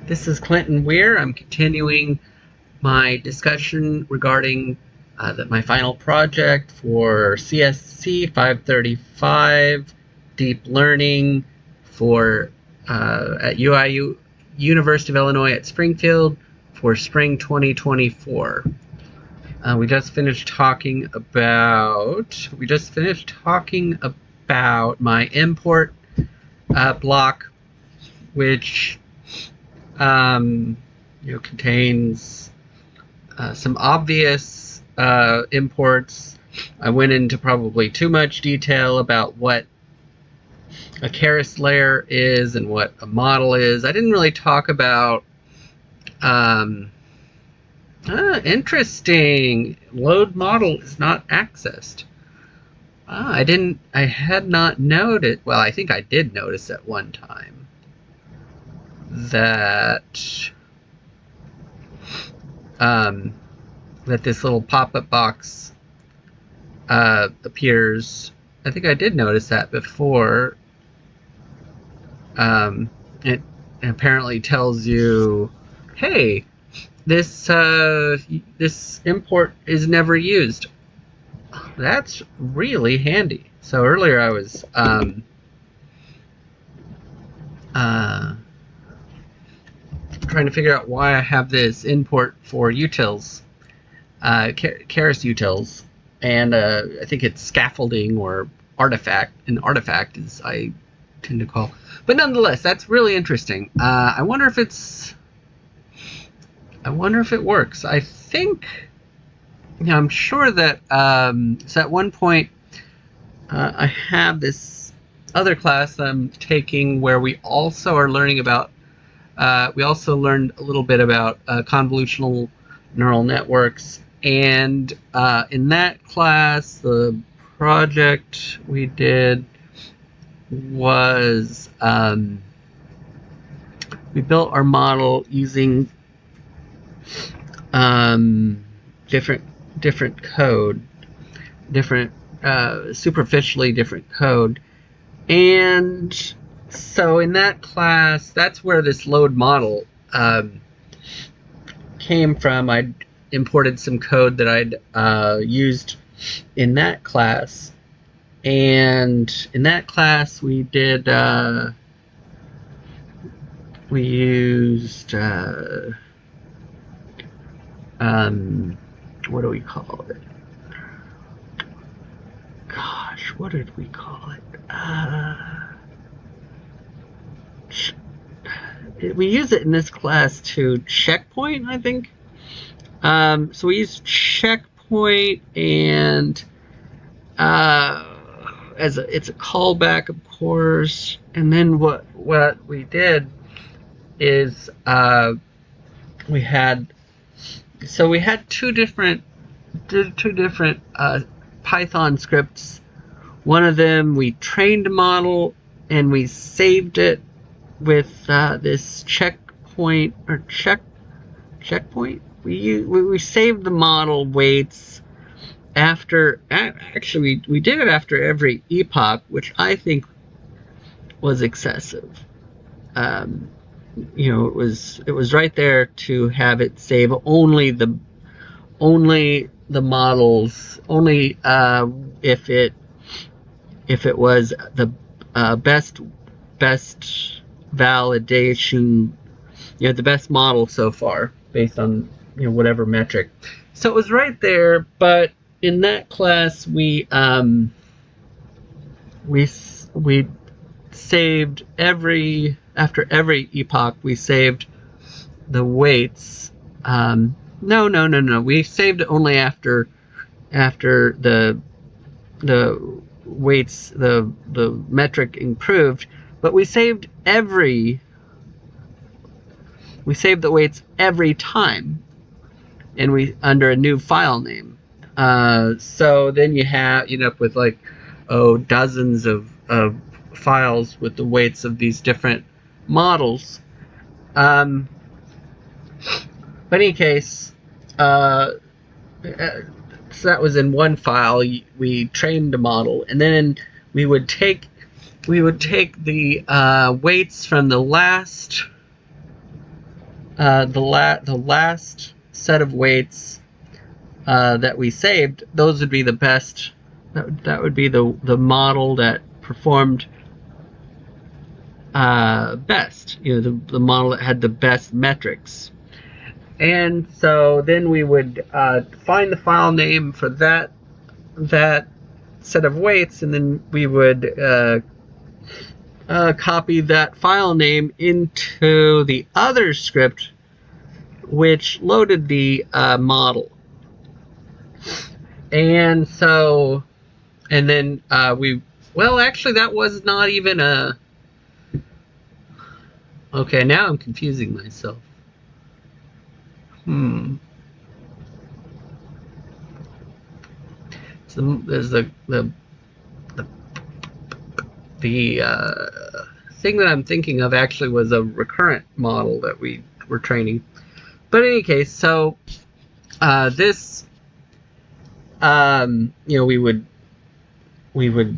This is Clinton Weir. I'm continuing my discussion regarding my final project for CSC 535 Deep Learning for at University of Illinois at Springfield for spring 2024. We just finished talking about my import block, which contains some obvious imports. I went into probably too much detail about what a keras layer is and what a model is. I didn't really talk about interesting. Load model is not accessed. I had not noted. Well, I think I did notice at one time that that this little pop-up box appears. I think I did notice that before. It apparently tells you, hey, this import is never used. That's really handy. So earlier I was trying to figure out why I have this import for utils, keras utils, and I think it's scaffolding or artifact. An artifact, as I tend to call. But nonetheless, that's really interesting. I wonder if it works. I think, I'm sure that so at one point I have this other class I'm taking where we also are learning about. We also learned a little bit about convolutional neural networks, and in that class, the project we did was we built our model using different code, superficially different code, and so in that class, that's where this load model came from. I'd imported some code that I'd used in that class, and in that class we did we used what do we call it? Gosh, what did we call it? We use it in this class to checkpoint, I think. So we use checkpoint, and it's a callback, of course. And then what we did is we had two different Python scripts. One of them we trained a model and we saved it with this checkpoint or checkpoint. We saved the model weights after. Actually, we did it after every epoch, which I think was excessive. It was right there to have it save only the models, only if it was the best validation, the best model so far based on whatever metric. So it was right there, but in that class we saved after every epoch we saved the weights. No. We saved it only after the weights, the metric improved, but we saved the weights every time, and we under a new file name. So then you end up with dozens of files with the weights of these different models. But in any case, so that was in one file. We trained a model, and then we would take the weights from the last the last set of weights that we saved, those would be the best. That would be the model that performed best. The model that had the best metrics. And so then we would find the file name for that set of weights, and then we would copy that file name into the other script which loaded the model. And so, and then well, actually that was not even a, okay, now I'm confusing myself. So there's the thing that I'm thinking of actually was a recurrent model that we were training. But in any case, so this, we would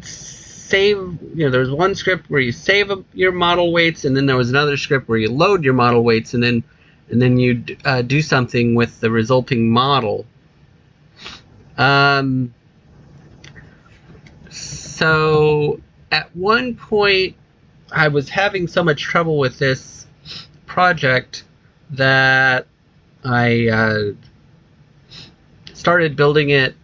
save, there was one script where you save your model weights, and then there was another script where you load your model weights, and then you'd do something with the resulting model. So at one point, I was having so much trouble with this project that I started building it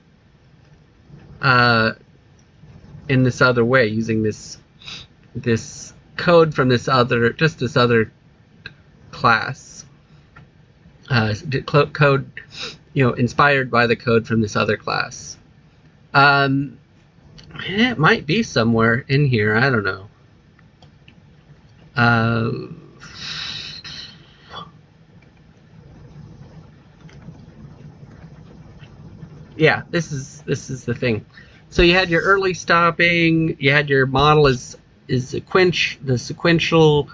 in this other way, using this code from this other class, code, inspired by the code from this other class. It might be somewhere in here, I don't know. Yeah, this is the thing. So you had your early stopping, you had your model is sequential,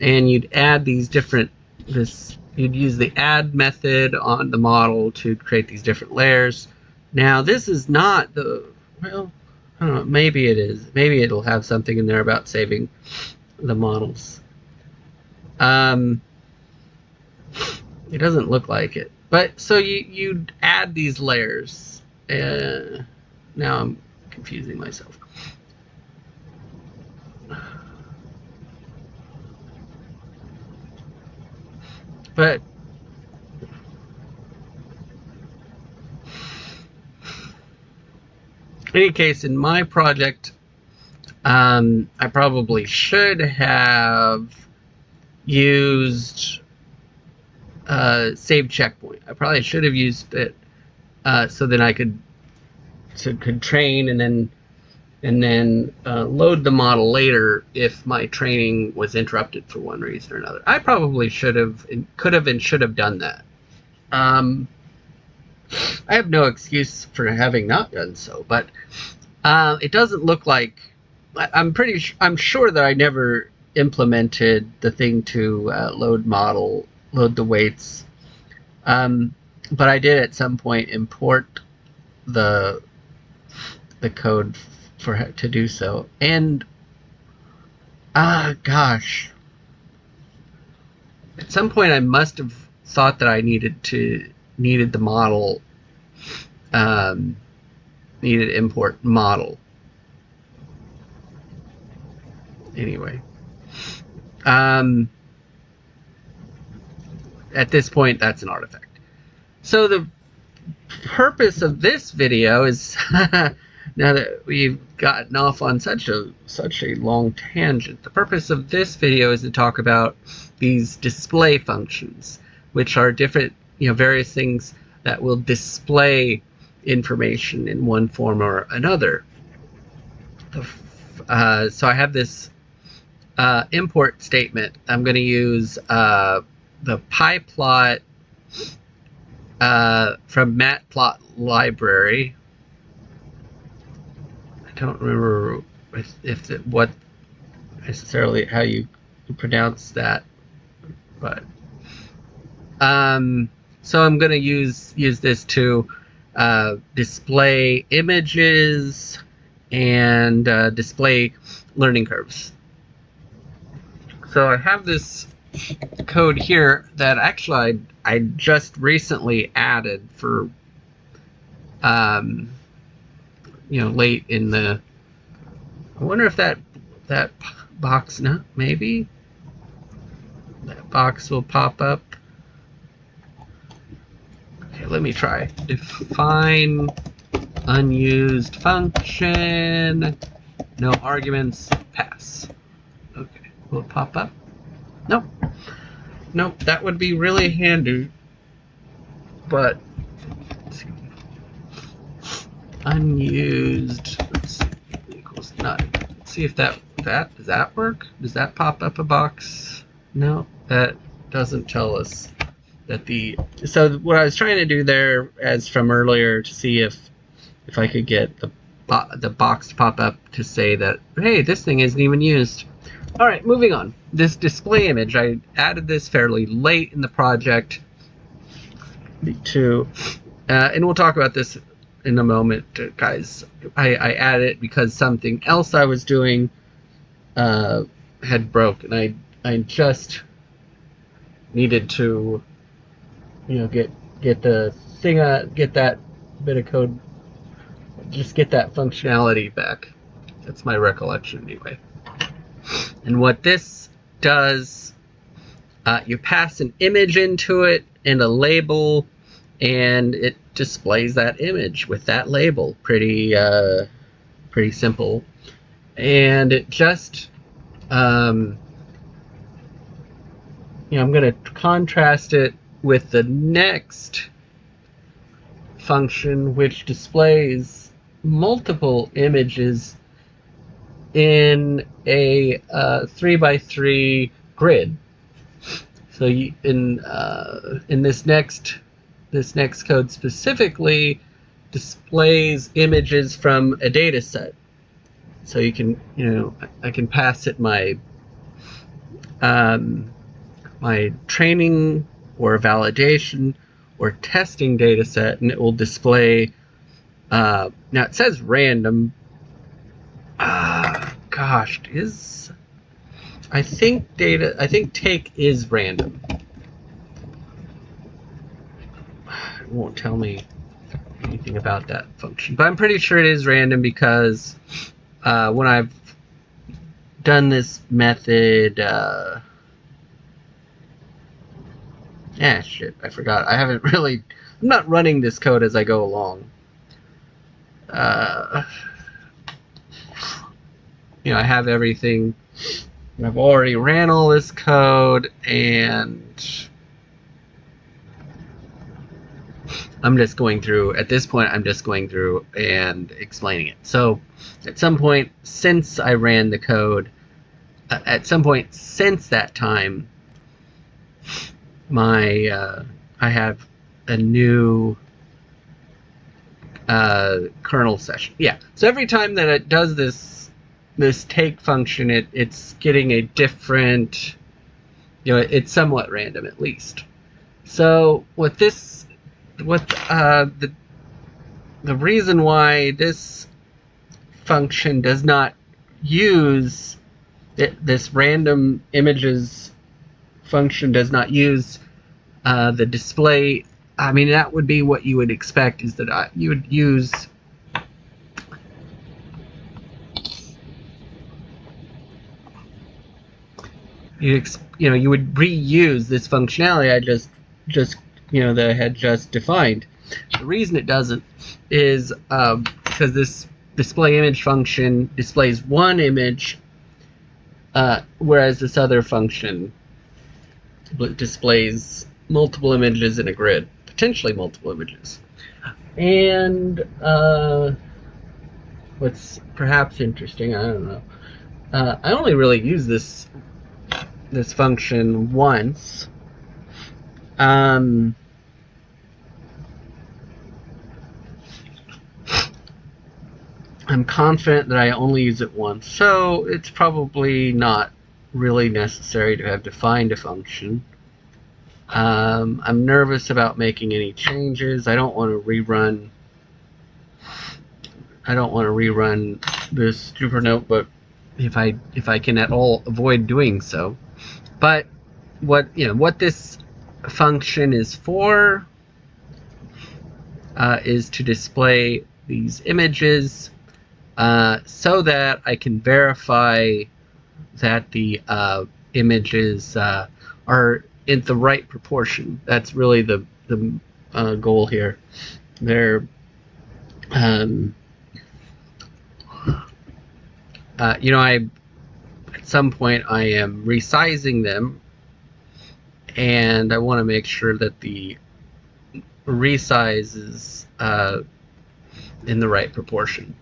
and you'd add these different, you'd use the add method on the model to create these different layers. Now this is not well, I don't know, maybe it is. Maybe it'll have something in there about saving the models. It doesn't look like it. But so you'd add these layers. Now I'm confusing myself. But in any case, in my project, I probably should have used save checkpoint. I probably should have used it so then I could train and then load the model later if my training was interrupted for one reason or another. I probably could have and should have done that. I have no excuse for having not done so, but it doesn't look like, I'm sure that I never implemented the thing to load the weights, but I did at some point import the code to do so. And gosh, at some point I must have thought that I needed the model, needed import model. Anyway, at this point, that's an artifact. So the purpose of this video is, now that we've gotten off on such a long tangent, the purpose of this video is to talk about these display functions, which are different, various things that will display information in one form or another. So I have this import statement. I'm going to use the pyplot from matplot library. I don't remember what necessarily how you pronounce that, but so I'm going to use this to display images and display learning curves. So I have this code here that actually I just recently added for late in the. I wonder if that box, no, maybe that box will pop up. Okay, let me try. Define unused function, no arguments, pass. Okay, will it pop up? Nope. Nope, that would be really handy. But let's see. Unused, let's see, equals none. Let's see if that does that work? Does that pop up a box? No, that doesn't tell us that so what I was trying to do there, as from earlier, to see if I could get the box to pop up to say that, hey, this thing isn't even used. All right, moving on. This display image, I added this fairly late in the project and we'll talk about this in a moment, guys. I added it because something else I was doing had broke, and I just needed to get the thing, get that bit of code, just get that functionality back. That's my recollection anyway. And what this does, you pass an image into it and a label, and it displays that image with that label. Pretty simple. And it just I'm going to contrast it with the next function, which displays multiple images in a 3x3 grid. So in this next code specifically displays images from a data set. So you can, I can pass it my my training or validation or testing data set, and it will display. Now it says random. Gosh, I think take is random. It won't tell me anything about that function, but I'm pretty sure it is random because when I've done this method, shit, I forgot. I'm not running this code as I go along. I have everything. I've already ran all this code, and I'm just going through, at this point, I'm just going through and explaining it. So at some point since I ran the code, at some point since that time, I have a new kernel session. Yeah. So every time that it does this take function, it's getting a different, it's somewhat random at least. So the reason why this function does not use this random images function does not use the display. I mean, that would be what you would expect, is that you would use you would reuse this functionality that I had just defined. The reason it doesn't is because this display image function displays one image, whereas this other function displays multiple images in a grid, potentially multiple images. And what's perhaps interesting, I don't know, I only really use this function once. I'm confident that I only use it once, so it's probably not really necessary to have defined a function. I'm nervous about making any changes. I don't want to rerun this Jupyter notebook if I can at all avoid doing so. But what this function is for is to display these images so that I can verify that the images are in the right proportion. That's really the goal here. They're at some point I am resizing them, and I want to make sure that the resize is in the right proportion.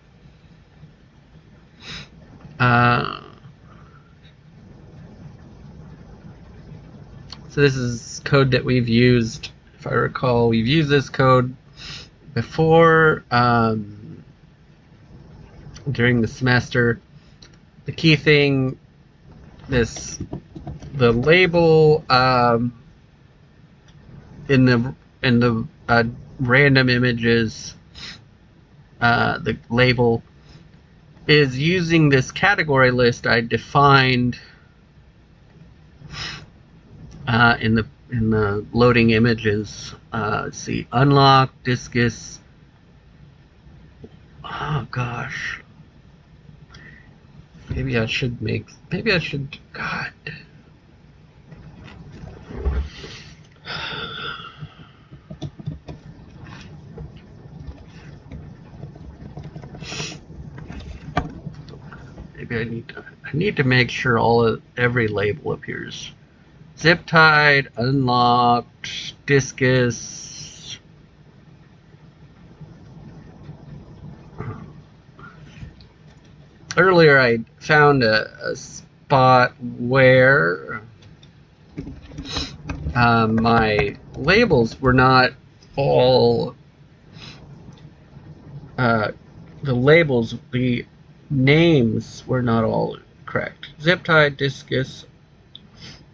So this is code that we've used. If I recall, we've used this code before during the semester. The key thing, the label in the random images, the label is using this category list I defined in the loading images. Let's see, unlock, discus. Oh gosh. Maybe I should. God. Maybe I need to make sure every label appears. Zip tied, unlocked, discus. Earlier I found a spot where my labels were not all the names were not all correct. Zip tied, discus,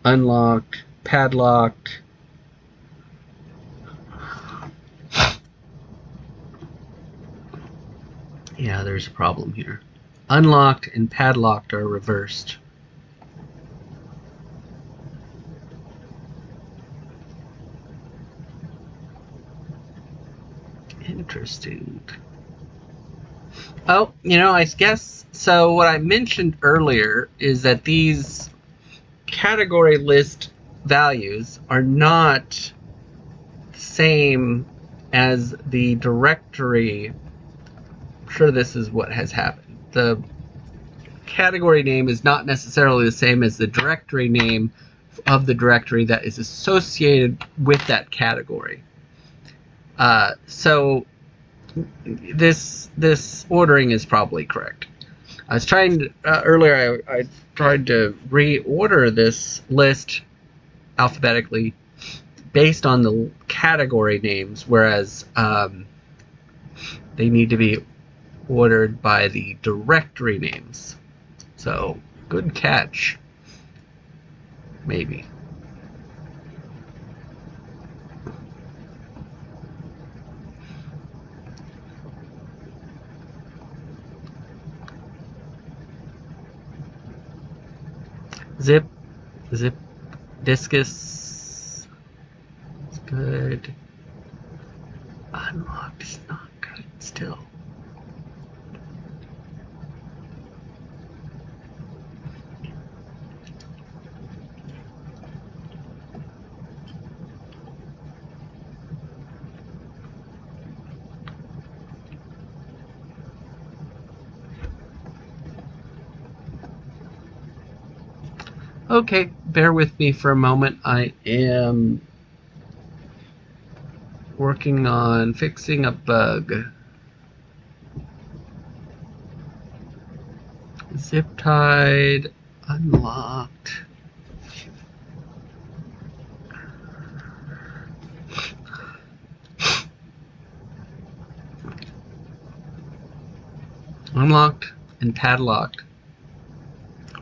unlocked, padlocked. Yeah, there's a problem here. Unlocked and padlocked are reversed. Interesting. Oh, I guess, so what I mentioned earlier is that these category list values are not the same as the directory. I'm sure this is what has happened. The category name is not necessarily the same as the directory name of the directory that is associated with that category. So this ordering is probably correct. I was trying to, earlier I tried to reorder this list alphabetically based on the category names, whereas they need to be ordered by the directory names. So, good catch. Maybe. Zip, discus. It's good. Unlocked is not good still. Okay, bear with me for a moment. I am working on fixing a bug. Zip tied, unlocked. Unlocked and padlocked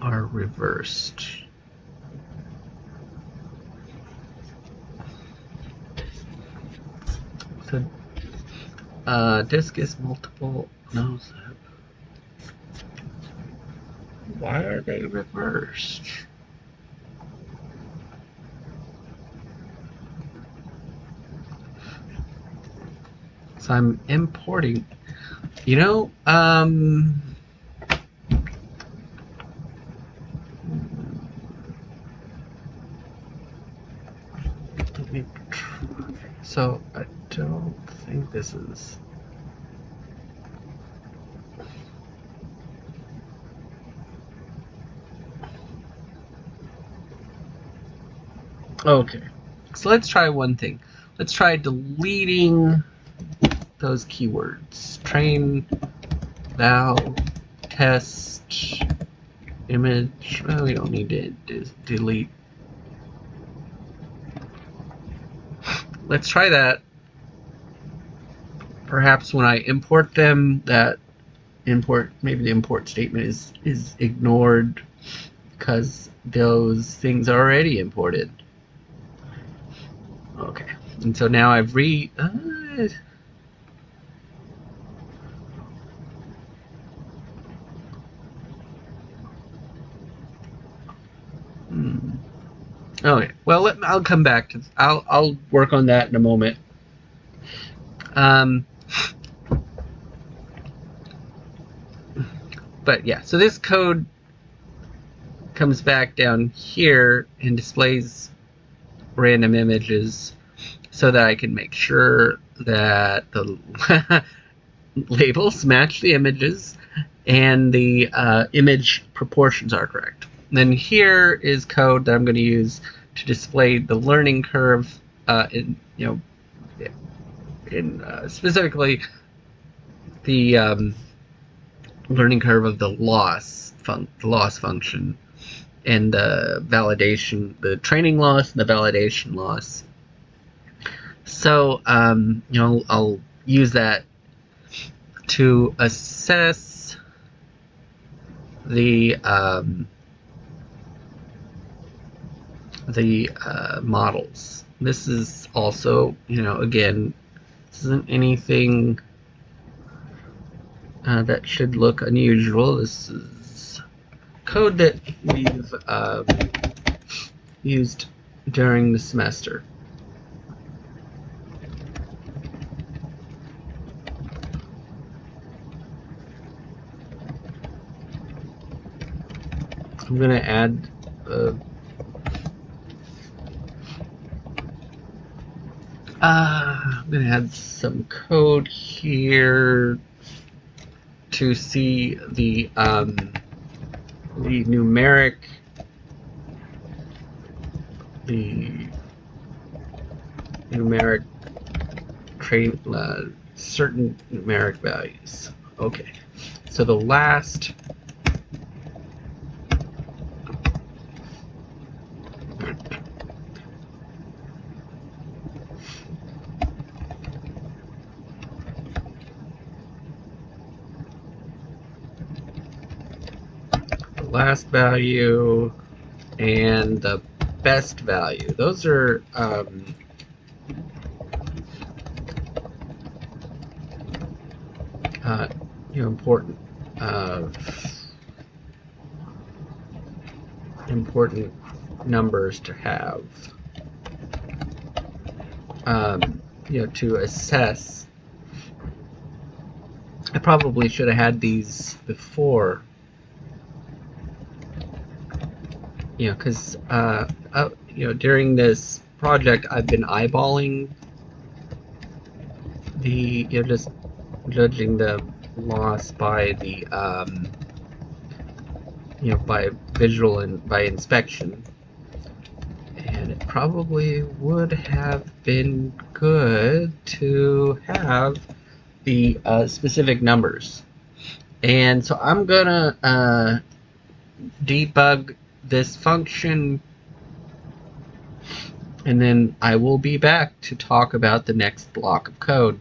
are reversed. So, disk is multiple. No zip. Why are they reversed? So I'm importing, you know, so I don't think this is. Okay, so let's try one thing. Let's try deleting those keywords. Train, val, test, image. Well, we don't need to delete. Let's try that. Perhaps when I import them, that maybe the import statement is ignored because those things are already imported. Okay, and so now I've Okay, well, I'll come back to. I'll work on that in a moment. But yeah, so this code comes back down here and displays random images so that I can make sure that the labels match the images and the image proportions are correct. And then here is code that I'm going to use to display the learning curve specifically the learning curve of the loss function and the validation, the training loss and the validation loss. So I'll use that to assess the models. This is also, again, this isn't anything that should look unusual. This is code that we've used during the semester. I'm going to add I'm going to add some code here to see the numeric certain numeric values. Okay, so the last value and the best value. Those are important numbers to have to assess. I probably should have had these before, because during this project I've been eyeballing the just judging the loss by the by visual and by inspection, and it probably would have been good to have the specific numbers. And so I'm gonna debug this function, and then I will be back to talk about the next block of code.